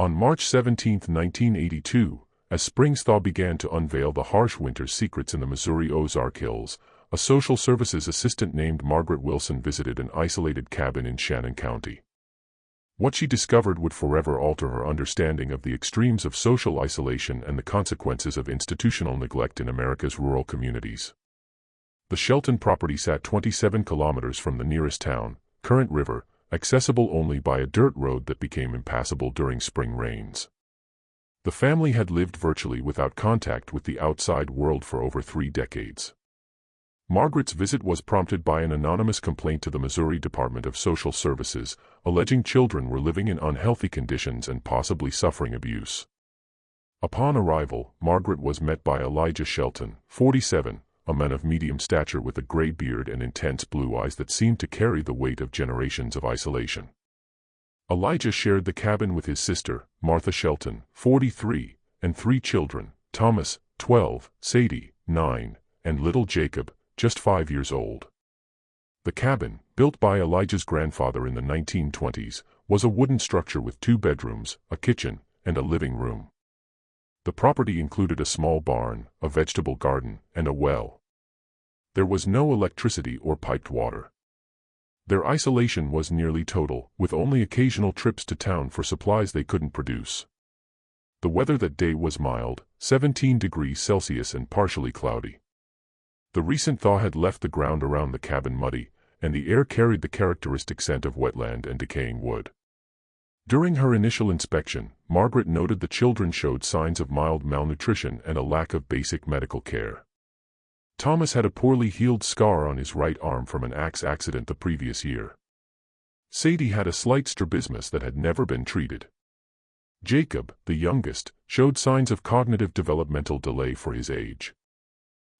On March 17, 1982, as spring's thaw began to unveil the harsh winter's secrets in the Missouri Ozark Hills, a social services assistant named Margaret Wilson visited an isolated cabin in Shannon County. What she discovered would forever alter her understanding of the extremes of social isolation and the consequences of institutional neglect in America's rural communities. The Shelton property sat 27 kilometers from the nearest town, Current River, accessible only by a dirt road that became impassable during spring rains. The family had lived virtually without contact with the outside world for over 3 decades. Margaret's visit was prompted by an anonymous complaint to the Missouri Department of Social Services, alleging children were living in unhealthy conditions and possibly suffering abuse. Upon arrival, Margaret was met by Elijah Shelton, 47, a man of medium stature with a gray beard and intense blue eyes that seemed to carry the weight of generations of isolation. Elijah shared the cabin with his sister, Martha Shelton, 43, and 3 children, Thomas, 12, Sadie, 9, and little Jacob, just 5 years old. The cabin, built by Elijah's grandfather in the 1920s, was a wooden structure with 2 bedrooms, a kitchen, and a living room. The property included a small barn, a vegetable garden, and a well. There was no electricity or piped water. Their isolation was nearly total, with only occasional trips to town for supplies they couldn't produce. The weather that day was mild, 17 degrees Celsius and partially cloudy. The recent thaw had left the ground around the cabin muddy, and the air carried the characteristic scent of wetland and decaying wood. During her initial inspection, Margaret noted the children showed signs of mild malnutrition and a lack of basic medical care. Thomas had a poorly healed scar on his right arm from an axe accident the previous year. Sadie had a slight strabismus that had never been treated. Jacob, the youngest, showed signs of cognitive developmental delay for his age.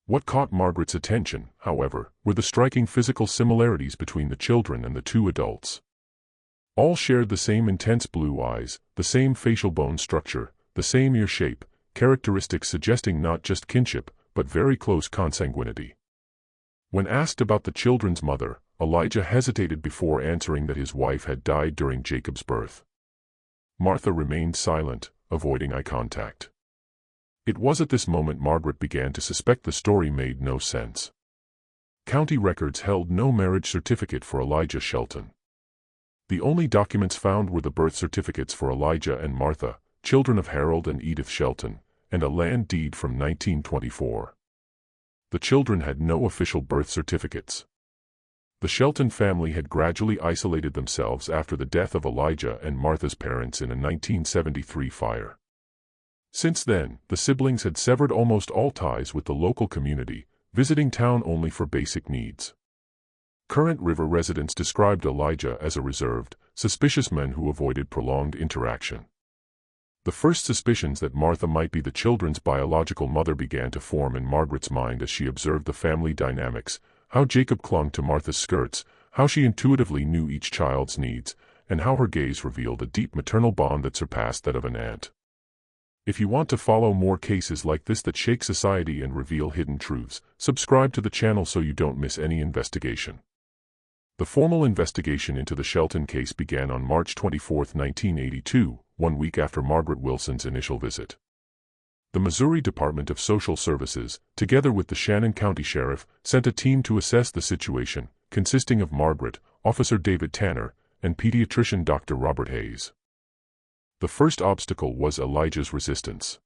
What caught Margaret's attention, however, were the striking physical similarities between the children and the 2 adults. All shared the same intense blue eyes, the same facial bone structure, the same ear shape, characteristics suggesting not just kinship, but very close consanguinity. When asked about the children's mother, Elijah hesitated before answering that his wife had died during Jacob's birth. Martha remained silent, avoiding eye contact. It was at this moment Margaret began to suspect the story made no sense. County records held no marriage certificate for Elijah Shelton. The only documents found were the birth certificates for Elijah and Martha, children of Harold and Edith Shelton, and a land deed from 1924. The children had no official birth certificates. The Shelton family had gradually isolated themselves after the death of Elijah and Martha's parents in a 1973 fire. Since then, the siblings had severed almost all ties with the local community, visiting town only for basic needs. Current River residents described Elijah as a reserved, suspicious man who avoided prolonged interaction. The first suspicions that Martha might be the children's biological mother began to form in Margaret's mind as she observed the family dynamics, how Jacob clung to Martha's skirts, how she intuitively knew each child's needs, and how her gaze revealed a deep maternal bond that surpassed that of an aunt. If you want to follow more cases like this that shake society and reveal hidden truths, subscribe to the channel so you don't miss any investigation. The formal investigation into the Shelton case began on March 24, 1982, 1 week after Margaret Wilson's initial visit. The Missouri Department of Social Services, together with the Shannon County Sheriff, sent a team to assess the situation, consisting of Margaret, Officer David Tanner, and pediatrician Dr. Robert Hayes. The first obstacle was Elijah's resistance.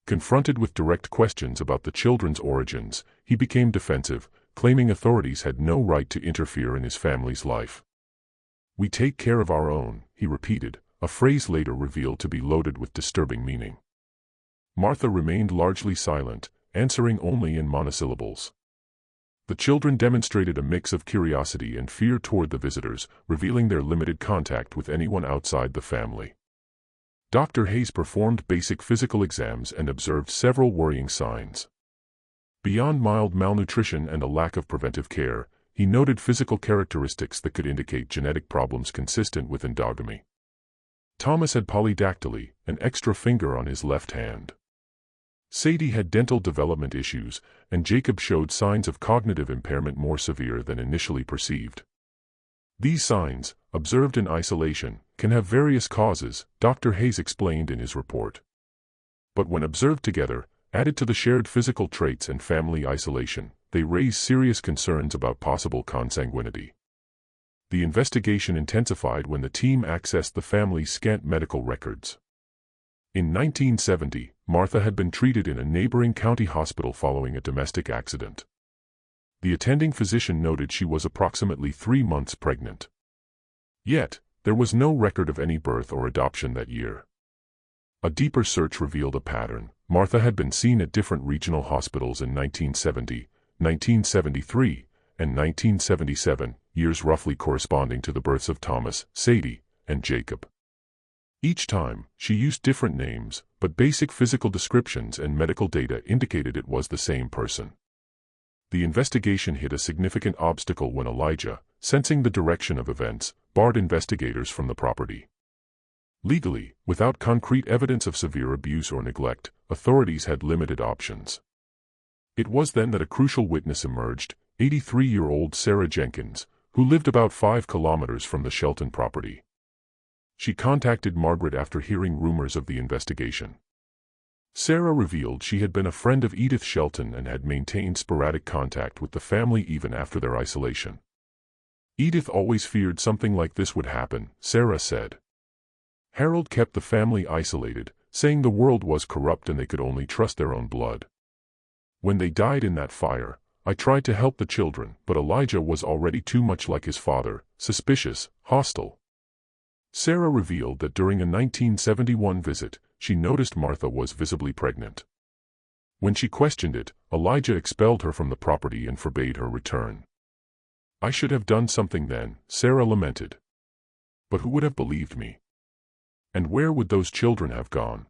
Confronted with direct questions about the children's origins, he became defensive, claiming authorities had no right to interfere in his family's life. "We take care of our own," he repeated, a phrase later revealed to be loaded with disturbing meaning. Martha remained largely silent, answering only in monosyllables. The children demonstrated a mix of curiosity and fear toward the visitors, revealing their limited contact with anyone outside the family. Dr. Hayes performed basic physical exams and observed several worrying signs. Beyond mild malnutrition and a lack of preventive care, he noted physical characteristics that could indicate genetic problems consistent with endogamy. Thomas had polydactyly, an extra finger on his left hand. Sadie had dental development issues, and Jacob showed signs of cognitive impairment more severe than initially perceived. These signs, observed in isolation, can have various causes, Dr. Hayes explained in his report. But when observed together, added to the shared physical traits and family isolation, they raise serious concerns about possible consanguinity. The investigation intensified when the team accessed the family's scant medical records. In 1970, Martha had been treated in a neighboring county hospital following a domestic accident. The attending physician noted she was approximately 3 months pregnant. Yet, there was no record of any birth or adoption that year. A deeper search revealed a pattern. Martha had been seen at different regional hospitals in 1970, 1973, and 1977, years roughly corresponding to the births of Thomas, Sadie, and Jacob. Each time, she used different names, but basic physical descriptions and medical data indicated it was the same person. The investigation hit a significant obstacle when Elijah, sensing the direction of events, barred investigators from the property. Legally, without concrete evidence of severe abuse or neglect, authorities had limited options. It was then that a crucial witness emerged, 83-year-old Sarah Jenkins, who lived about 5 kilometers from the Shelton property. She contacted Margaret after hearing rumors of the investigation. Sarah revealed she had been a friend of Edith Shelton and had maintained sporadic contact with the family even after their isolation. Edith always feared something like this would happen, Sarah said. Harold kept the family isolated, saying the world was corrupt and they could only trust their own blood. When they died in that fire, I tried to help the children, but Elijah was already too much like his father, suspicious, hostile. Sarah revealed that during a 1971 visit, she noticed Martha was visibly pregnant. When she questioned it, Elijah expelled her from the property and forbade her return. I should have done something then, Sarah lamented. But who would have believed me? And where would those children have gone?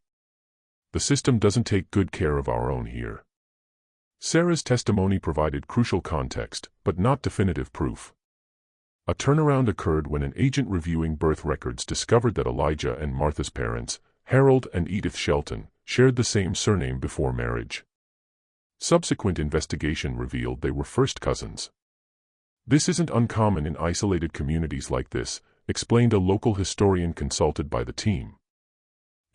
The system doesn't take good care of our own here. Sarah's testimony provided crucial context, but not definitive proof. A turnaround occurred when an agent reviewing birth records discovered that Elijah and Martha's parents, Harold and Edith Shelton, shared the same surname before marriage. Subsequent investigation revealed they were first cousins. This isn't uncommon in isolated communities like this, explained a local historian consulted by the team.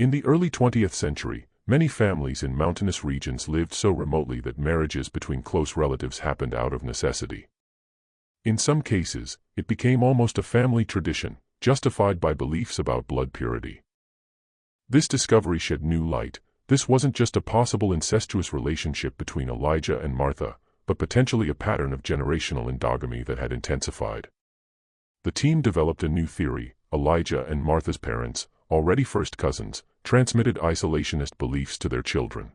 In the early 20th century, many families in mountainous regions lived so remotely that marriages between close relatives happened out of necessity. In some cases, it became almost a family tradition, justified by beliefs about blood purity. This discovery shed new light. This wasn't just a possible incestuous relationship between Elijah and Martha, but potentially a pattern of generational endogamy that had intensified. The team developed a new theory. Elijah and Martha's parents, already first cousins, transmitted isolationist beliefs to their children.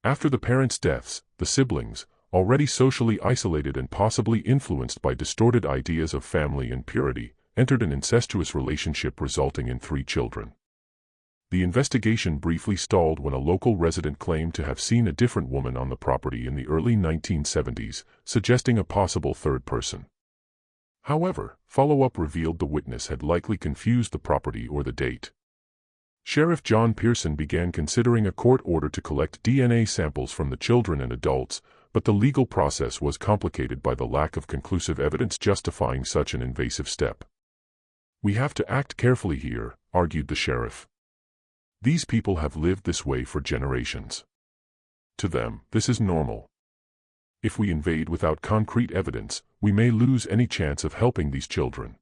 After the parents' deaths, the siblings, already socially isolated and possibly influenced by distorted ideas of family and purity, entered an incestuous relationship resulting in 3 children. The investigation briefly stalled when a local resident claimed to have seen a different woman on the property in the early 1970s, suggesting a possible third person. However, follow-up revealed the witness had likely confused the property or the date. Sheriff John Pearson began considering a court order to collect DNA samples from the children and adults, but the legal process was complicated by the lack of conclusive evidence justifying such an invasive step. We have to act carefully here, argued the sheriff. These people have lived this way for generations. To them, this is normal. If we invade without concrete evidence, we may lose any chance of helping these children.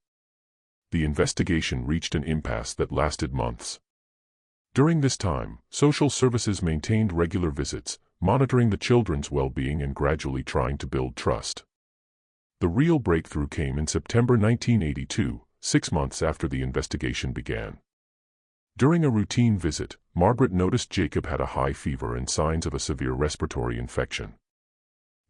The investigation reached an impasse that lasted months. During this time, social services maintained regular visits, monitoring the children's well-being and gradually trying to build trust. The real breakthrough came in September 1982, 6 months after the investigation began. During a routine visit, Margaret noticed Jacob had a high fever and signs of a severe respiratory infection.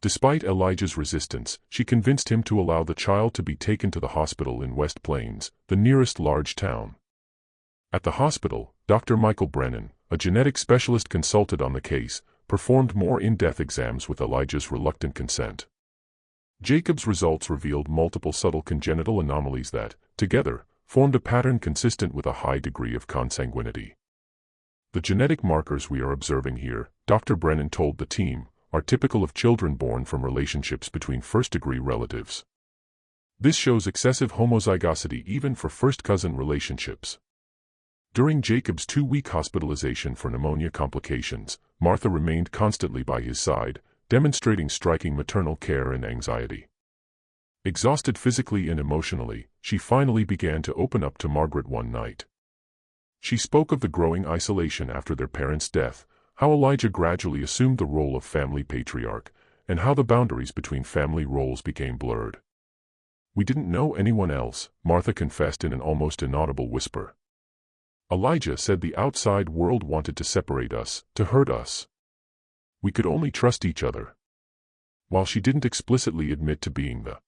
Despite Elijah's resistance, she convinced him to allow the child to be taken to the hospital in West Plains, the nearest large town. At the hospital, Dr. Michael Brennan, a genetic specialist consulted on the case, performed more in-depth exams with Elijah's reluctant consent. Jacob's results revealed multiple subtle congenital anomalies that, together, formed a pattern consistent with a high degree of consanguinity. The genetic markers we are observing here, Dr. Brennan told the team, are typical of children born from relationships between first-degree relatives. This shows excessive homozygosity even for first-cousin relationships. During Jacob's 2-week hospitalization for pneumonia complications, Martha remained constantly by his side, demonstrating striking maternal care and anxiety. Exhausted physically and emotionally, she finally began to open up to Margaret one night. She spoke of the growing isolation after their parents' death, how Elijah gradually assumed the role of family patriarch, and how the boundaries between family roles became blurred. "We didn't know anyone else," Martha confessed in an almost inaudible whisper. "Elijah said the outside world wanted to separate us, to hurt us. We could only trust each other." While she didn't explicitly admit to being the